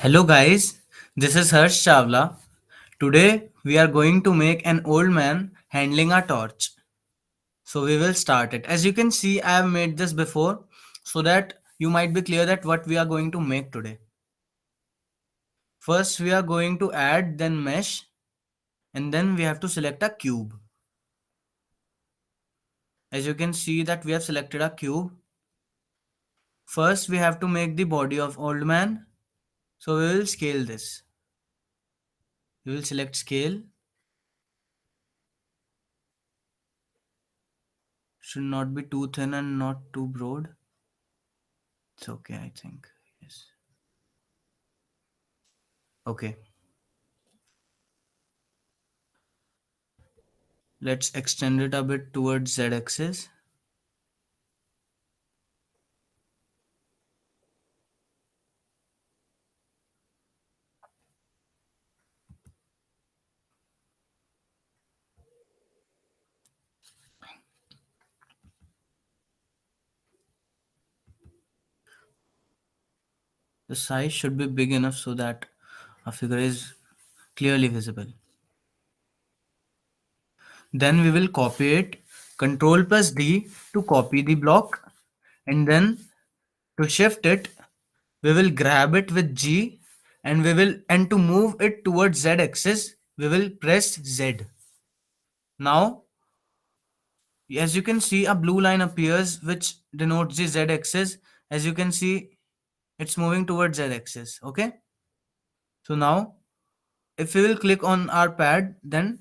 Hello guys, this is Harsh Chawla. Today we are going to make an old man handling a torch. So we will start it. As you can see, I have made this before so that you might be clear that what we are going to make today. First we are going to add then mesh and then we have to select a cube. As you can see that we have selected a cube. First we have to make the body of old man. So we will scale this. We will select scale. Should not be too thin and not too broad. It's okay, I think. Yes. Okay. Let's extend it a bit towards Z axis. The size should be big enough so that a figure is clearly visible. Then we will copy it. Control plus D to copy the block, and then to shift it, we will grab it with G, and to move it towards Z axis, we will press Z. Now, as you can see, a blue line appears which denotes the Z axis. As you can see, it's moving towards Z axis. Okay. So now if we will click on our pad, then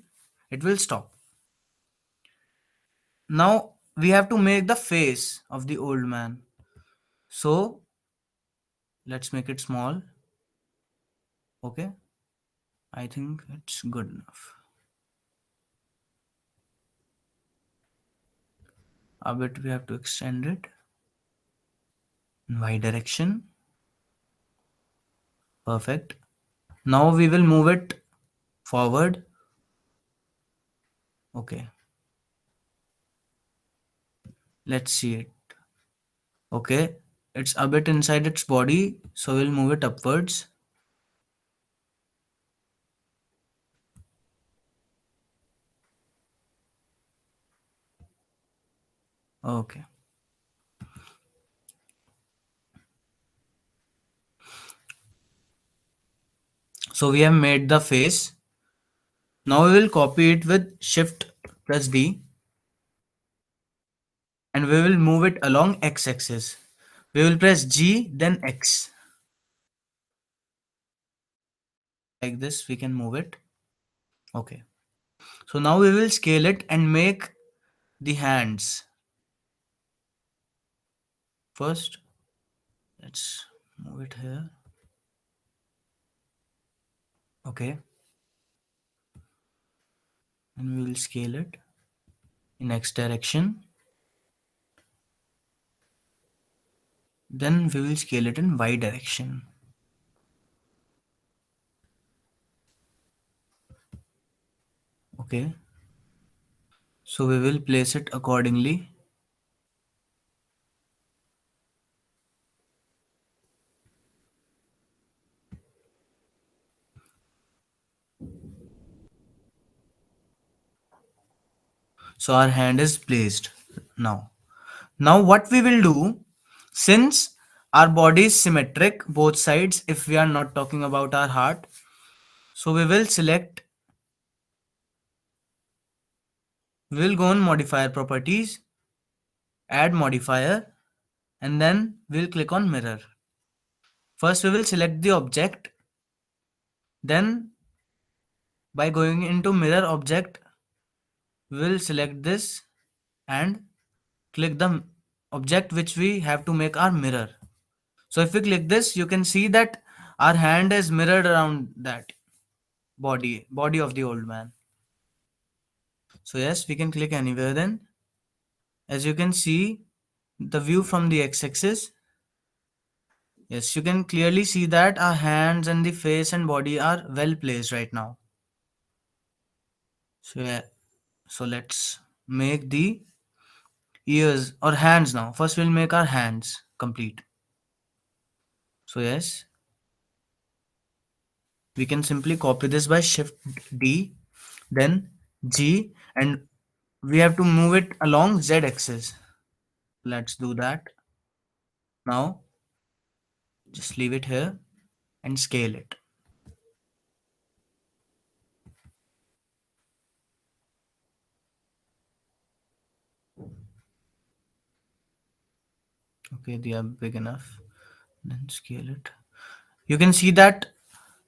it will stop. Now we have to make the face of the old man. So let's make it small. Okay, I think it's good enough. A bit we have to extend it in y direction. Perfect. Now we will move it forward. Okay, let's see it. Okay, it's a bit inside its body, so we'll move it upwards. Okay. So we have made the face. Now we will copy it with Shift plus D and we will move it along x-axis. We will press G then X. Like this we can move it. Okay. So now we will scale it and make the hands. First, let's move it here. Okay. And we will scale it in X direction. Then we will scale it in Y direction. Okay. So we will place it accordingly. So our hand is placed now. Now what we will do, since our body is symmetric both sides, if we are not talking about our heart, so we will go on modifier properties, add modifier, and then we'll click on mirror. First we will select the object, then by going into mirror object, we will select this and click the object which we have to make our mirror. So if we click this, you can see that our hand is mirrored around that body of the old man. So yes, we can click anywhere then. As you can see the view from the x-axis, yes, you can clearly see that our hands and the face and body are well placed right now. So yeah, so let's make the ears or hands now. First we'll make our hands complete. So yes, we can simply copy this by shift D, then G, and we have to move it along Z axis. Let's do that. Now just leave it here and scale it. Okay, they are big enough. Then scale it. You can see that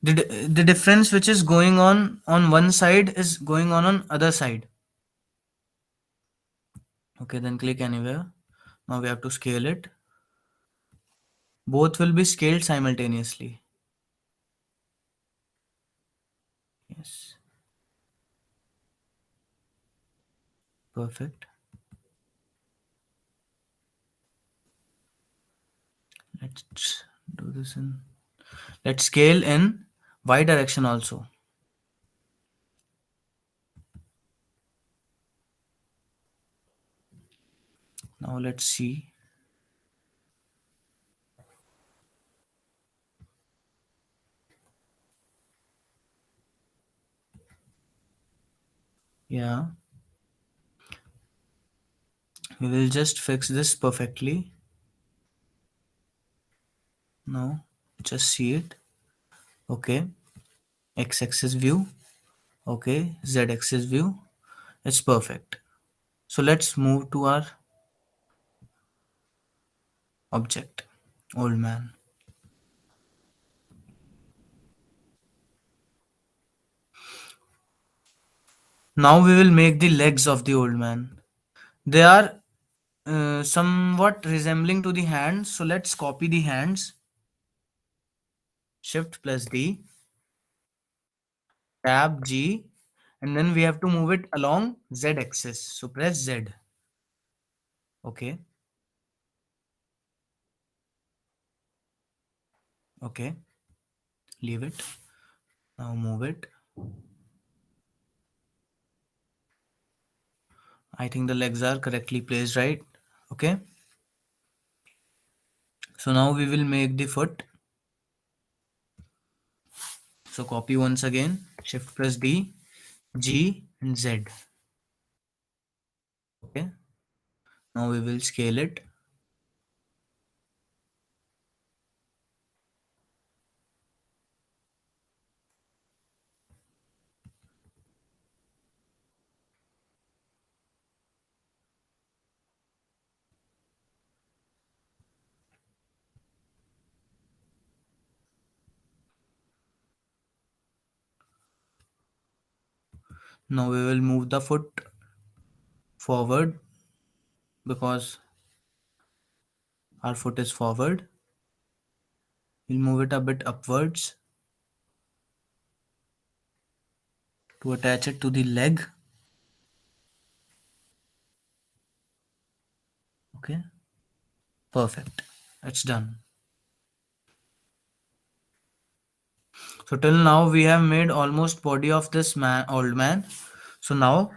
the difference which is going on one side is going on other side. Okay, then click anywhere. Now we have to scale it. Both will be scaled simultaneously. Yes, perfect. Let's do this in. Let's scale in y direction also. Now let's see. Yeah, we will just fix this perfectly. Now just see it. Okay, x-axis view. Okay, z-axis view. It's perfect. So let's move to our object, old man. Now we will make the legs of the old man. They are somewhat resembling to the hands. So let's copy the hands. Shift plus D, tab G, and then we have to move it along Z axis. So press Z. Okay. Okay. Leave it. Now move it. I think the legs are correctly placed, right? Okay. So now we will make the foot. So copy once again. Shift plus D, G, and Z. Okay. Now we will scale it. Now we will move the foot forward because our foot is forward. We'll move it a bit upwards to attach it to the leg. Okay. Perfect. It's done. So till now we have made almost body of this man, old man. So now,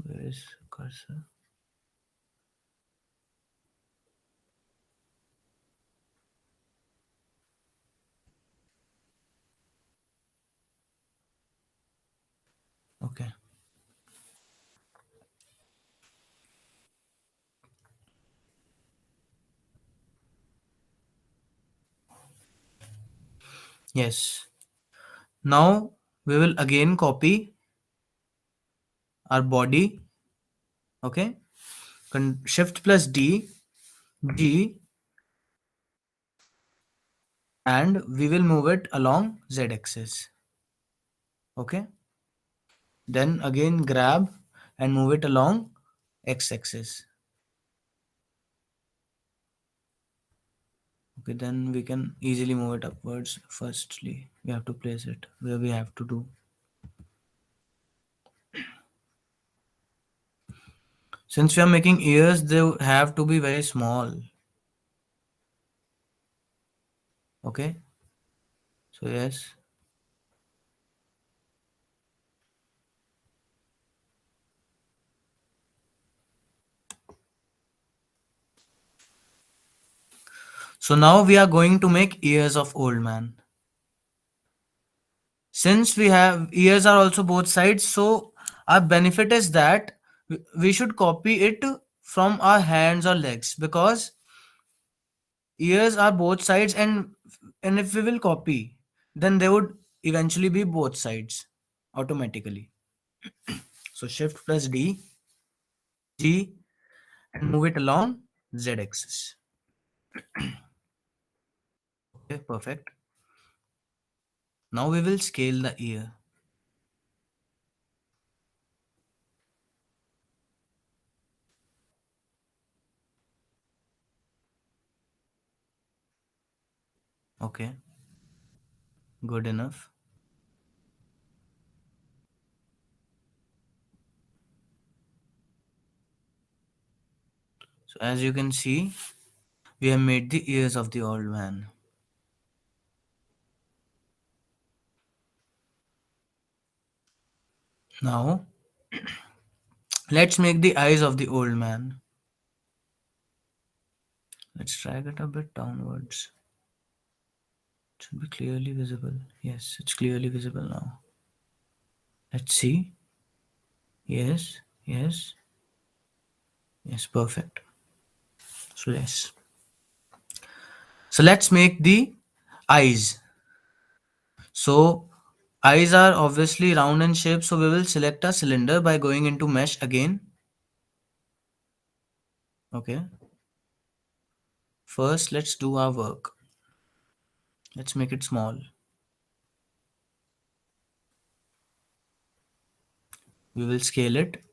where is cursor? Okay. Yes. Now we will again copy our body. Okay. Shift plus D, G, and we will move it along Z axis. Okay. Then again grab and move it along X axis. Okay, then we can easily move it upwards. Firstly, we have to place it where we have to do. Since we are making ears, they have to be very small. Okay, so yes. So now we are going to make ears of old man. Since we have ears are also both sides, so our benefit is that we should copy it from our hands or legs, because ears are both sides, and if we will copy, then they would eventually be both sides automatically. So shift plus D, G, and move it along Z axis. Okay, perfect. Now we will scale the ear. Okay, good enough. So as you can see, we have made the ears of the old man. Now let's make the eyes of the old man. Let's drag it a bit downwards. It should be clearly visible. Yes, it's clearly visible now. Let's see. Yes, yes, yes, perfect. So yes. So let's make the eyes. So eyes are obviously round in shape, so we will select a cylinder by going into mesh again. Okay. First, let's do our work. Let's make it small. We will scale it.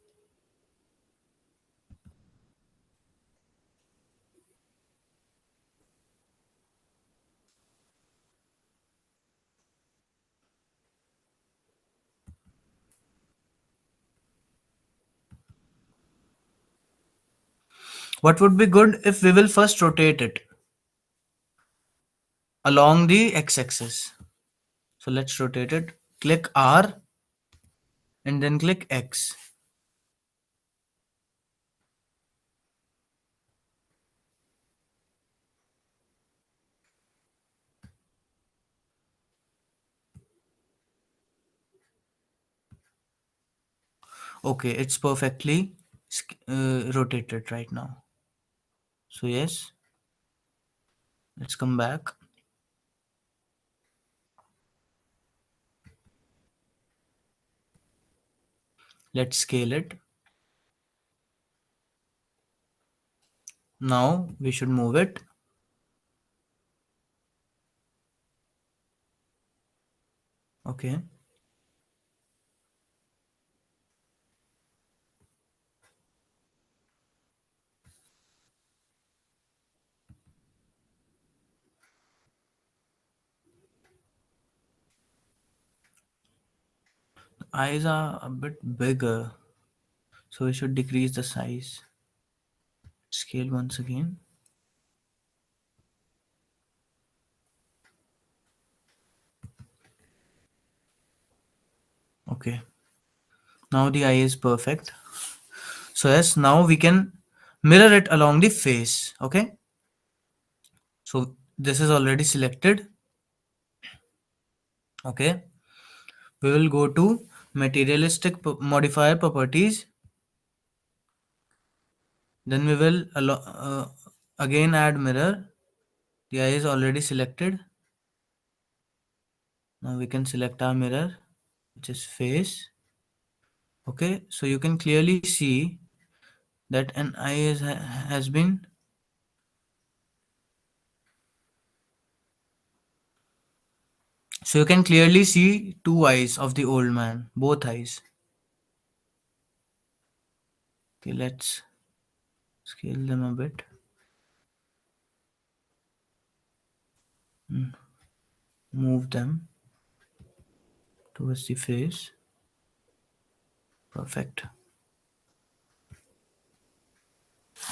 What would be good if we will first rotate it along the x-axis. So let's rotate it. Click R and then click X. Okay, it's perfectly rotated right now. So yes, let's come back. Let's scale it. Now we should move it. Okay. Eyes are a bit bigger, so we should decrease the size. Scale once again. Okay. Now the eye is perfect. So yes, now we can mirror it along the face. Okay. So this is already selected. Okay. We will go to materialistic modifier properties. Then we will again add mirror. The eye is already selected. Now we can select our mirror, which is face. Okay, so you can clearly see that an eye has been. So you can clearly see two eyes of the old man, both eyes. Okay, let's scale them a bit. Move them towards the face. Perfect.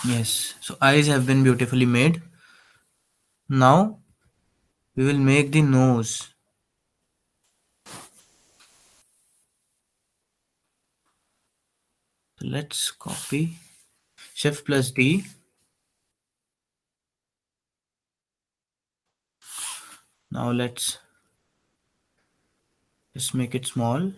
Yes, so eyes have been beautifully made. Now we will make the nose. So let's copy. Shift plus D. Now let's just make it small.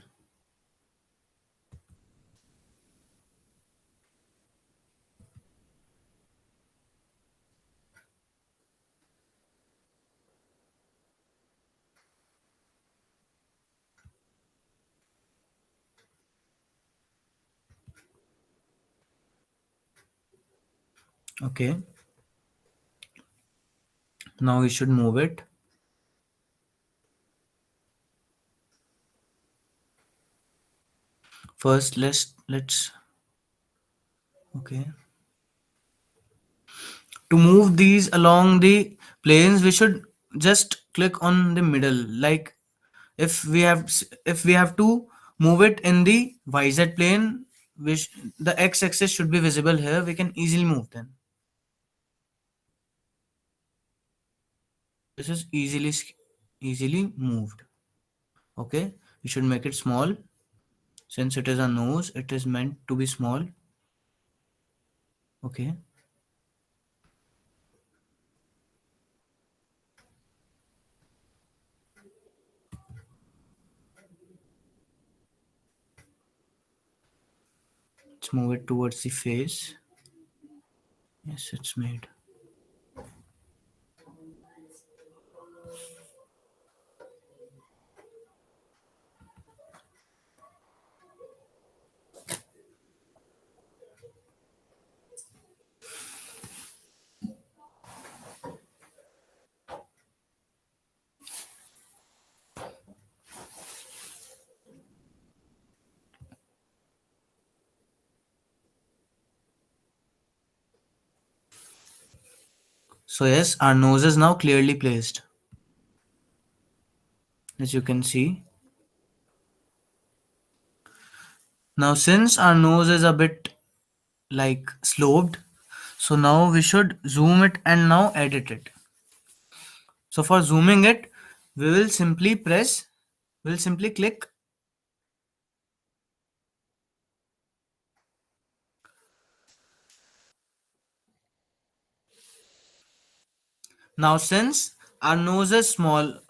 Okay, now we should move it. First, let's okay. To move these along the planes, we should just click on the middle. Like if we have to move it in the YZ plane, which the x-axis should be visible here, we can easily move them. This is easily moved. Okay, we should make it small. Since it is a nose, it is meant to be small. Okay, let's move it towards the face. Yes, it's made. So yes, our nose is now clearly placed, as you can see. Now since our nose is a bit like sloped, so now we should zoom it and now edit it. So for zooming it, we will simply we'll simply click. Now since our nose is small,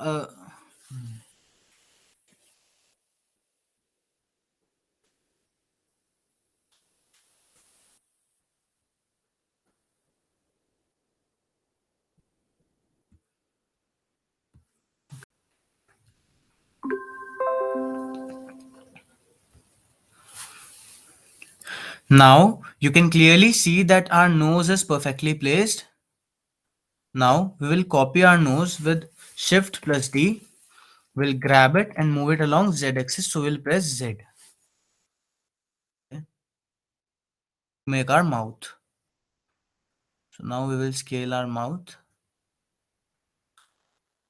now you can clearly see that our nose is perfectly placed. Now we will copy our nose with Shift plus D. We'll grab it and move it along Z axis. So we'll press Z. Okay. Make our mouth. So now we will scale our mouth.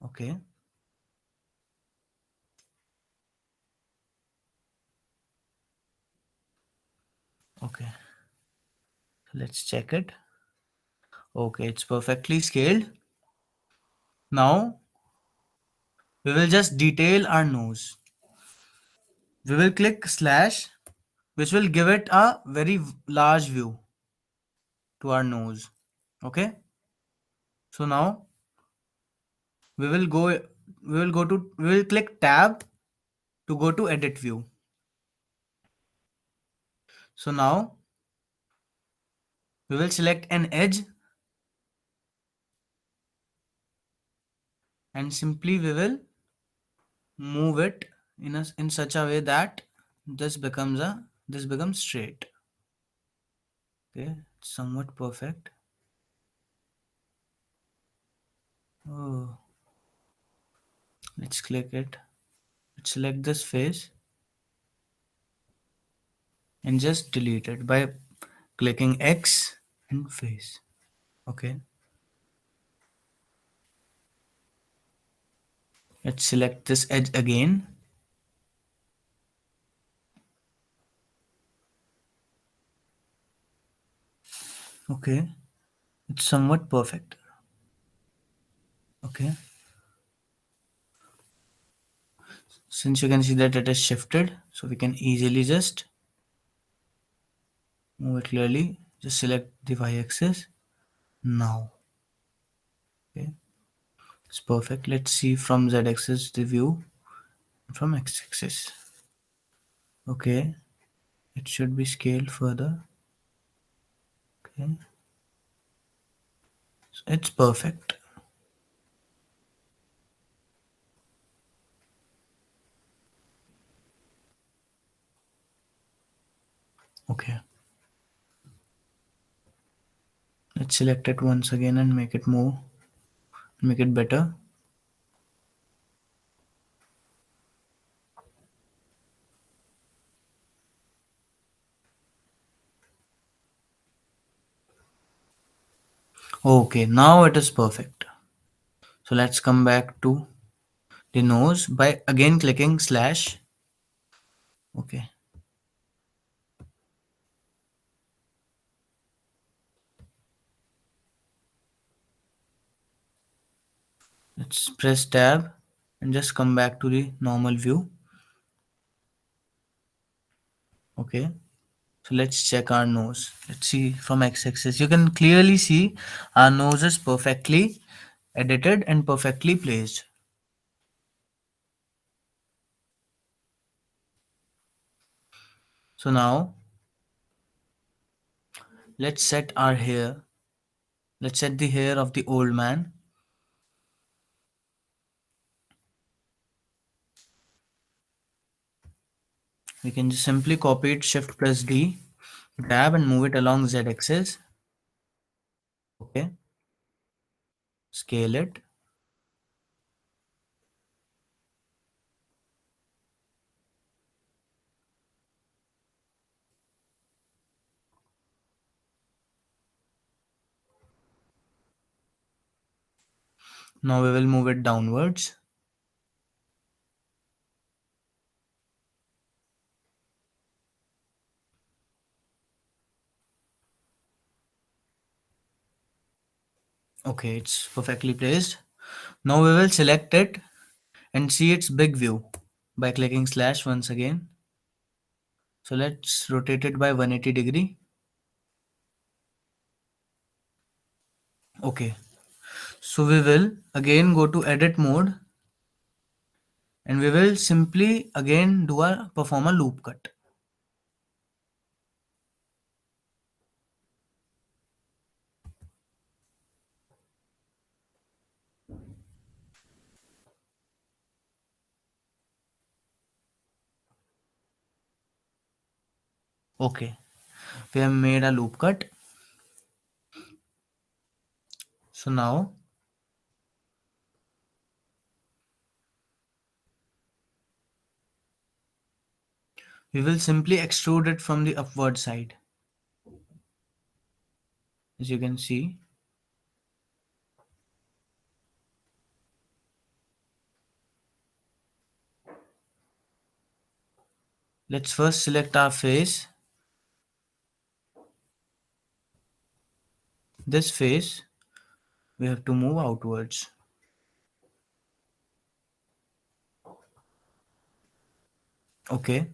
Okay. Okay. So let's check it. Okay, it's perfectly scaled. Now we will just detail our nose. We will click slash, which will give it a very large view to our nose. Okay. So now we will go we will click tab to go to edit view. So now we will select an edge and simply we will move it in such a way that this becomes straight. Okay, somewhat perfect. Oh, let's click it. Let's select this face and just delete it by clicking X and face. Okay, let's select this edge again. Okay, it's somewhat perfect. Okay, since you can see that it is shifted, so we can easily just move it clearly. Just select the y-axis now. Okay, It's perfect. Let's see from z-axis the view, from x-axis. Okay, it should be scaled further. Okay, so it's perfect. Okay, let's select it once again and make it more, make it better. Okay, now it is perfect. So let's come back to the nose by again clicking slash. Okay, let's press tab and just come back to the normal view. Okay, so let's check our nose. Let's see from x-axis. You can clearly see our nose is perfectly edited and perfectly placed. So now let's set our hair. Let's set the hair of the old man. We can just simply copy it, shift plus D, grab and move it along Z axis. Okay, scale it. Now we will move it downwards. Okay, it's perfectly placed. Now we will select it and see its big view by clicking slash once again. So let's rotate it by 180 degree. Okay, so we will again go to edit mode and we will simply again do a perform a loop cut. Okay, we have made a loop cut. So now we will simply extrude it from the upward side. As you can see, let's first select our face. This face we have to move outwards. Okay,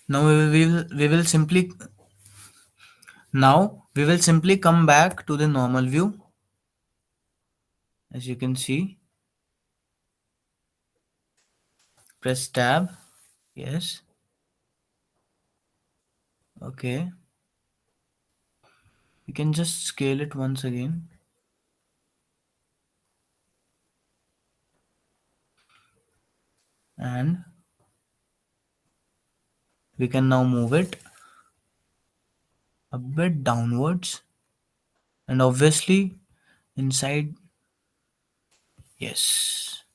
now we will simply come back to the normal view. As you can see, press tab. Yes. Okay, we can just scale it once again. And we can now move it a bit downwards and obviously inside. Yes,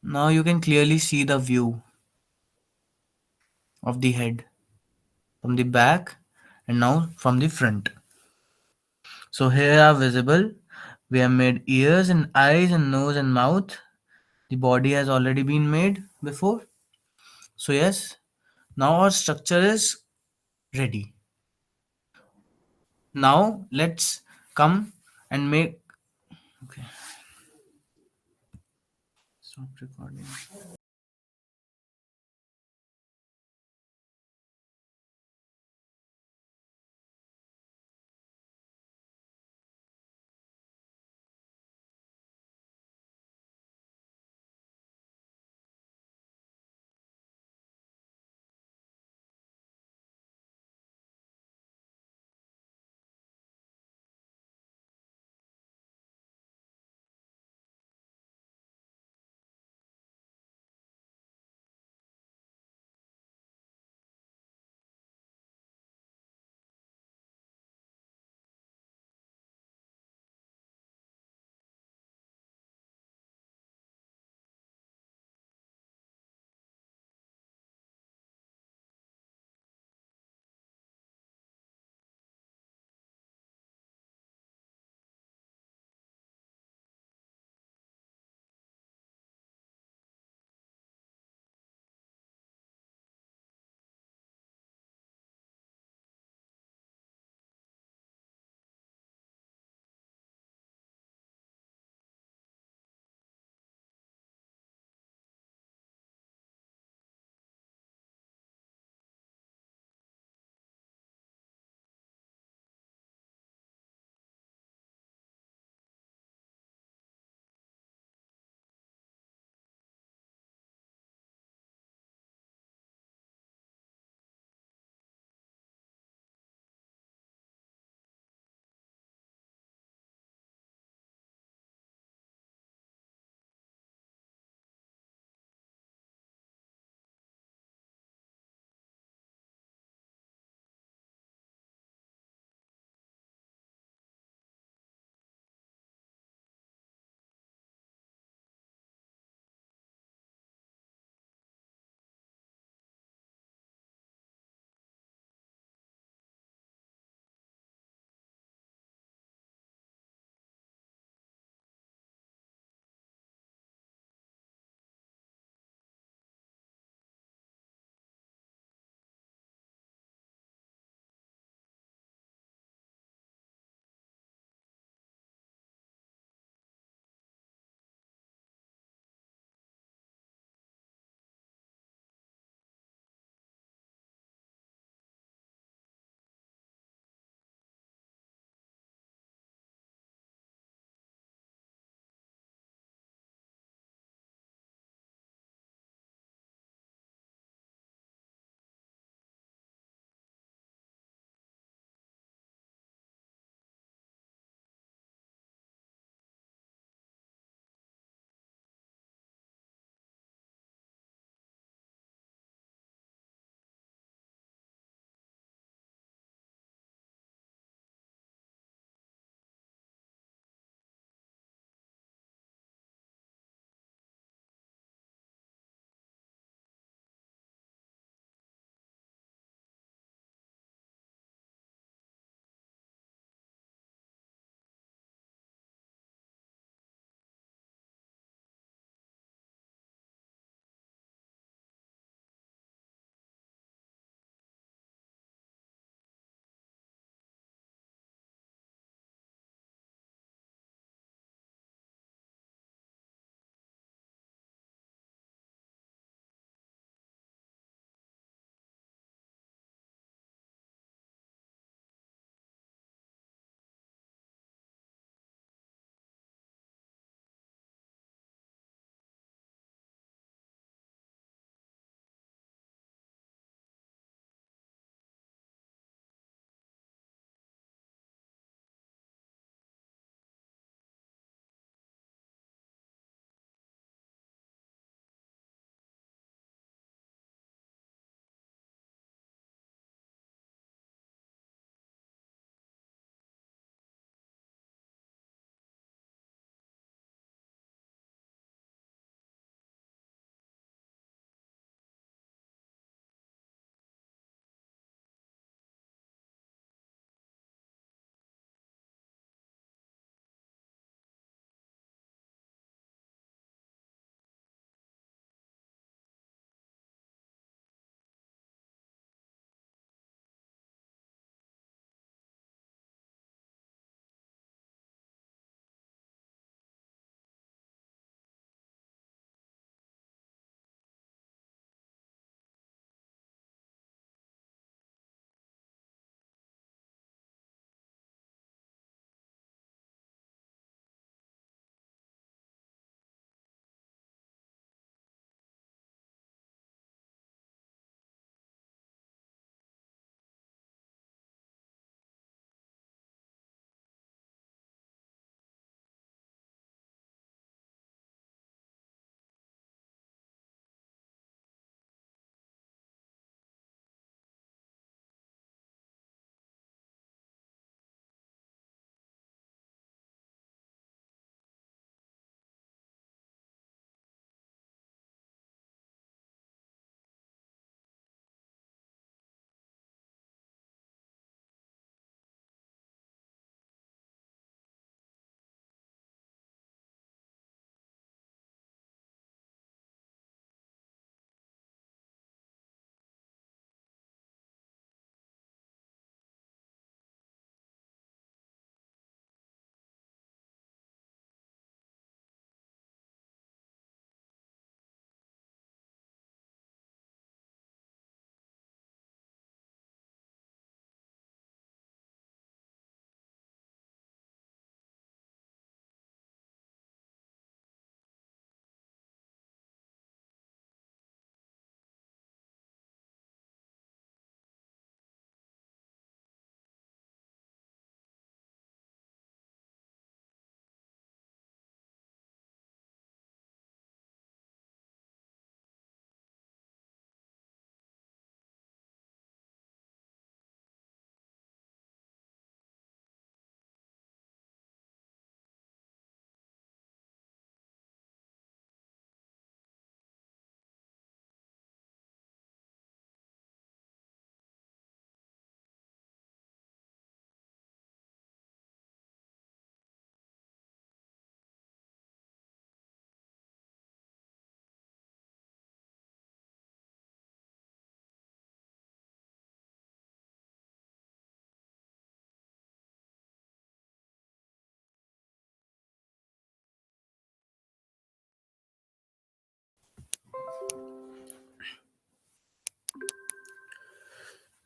now you can clearly see the view of the head from the back and now from the front. So here are visible. We have made ears and eyes and nose and mouth. The body has already been made before. So yes, now our structure is ready. Now let's come and make. Okay, stop recording.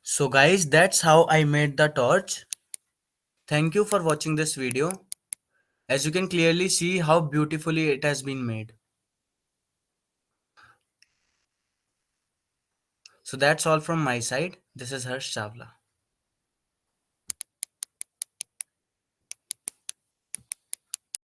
So guys, that's how I made the torch. Thank you for watching this video. As you can clearly see how beautifully it has been made. So that's all from my side. This is Harsh Chawla.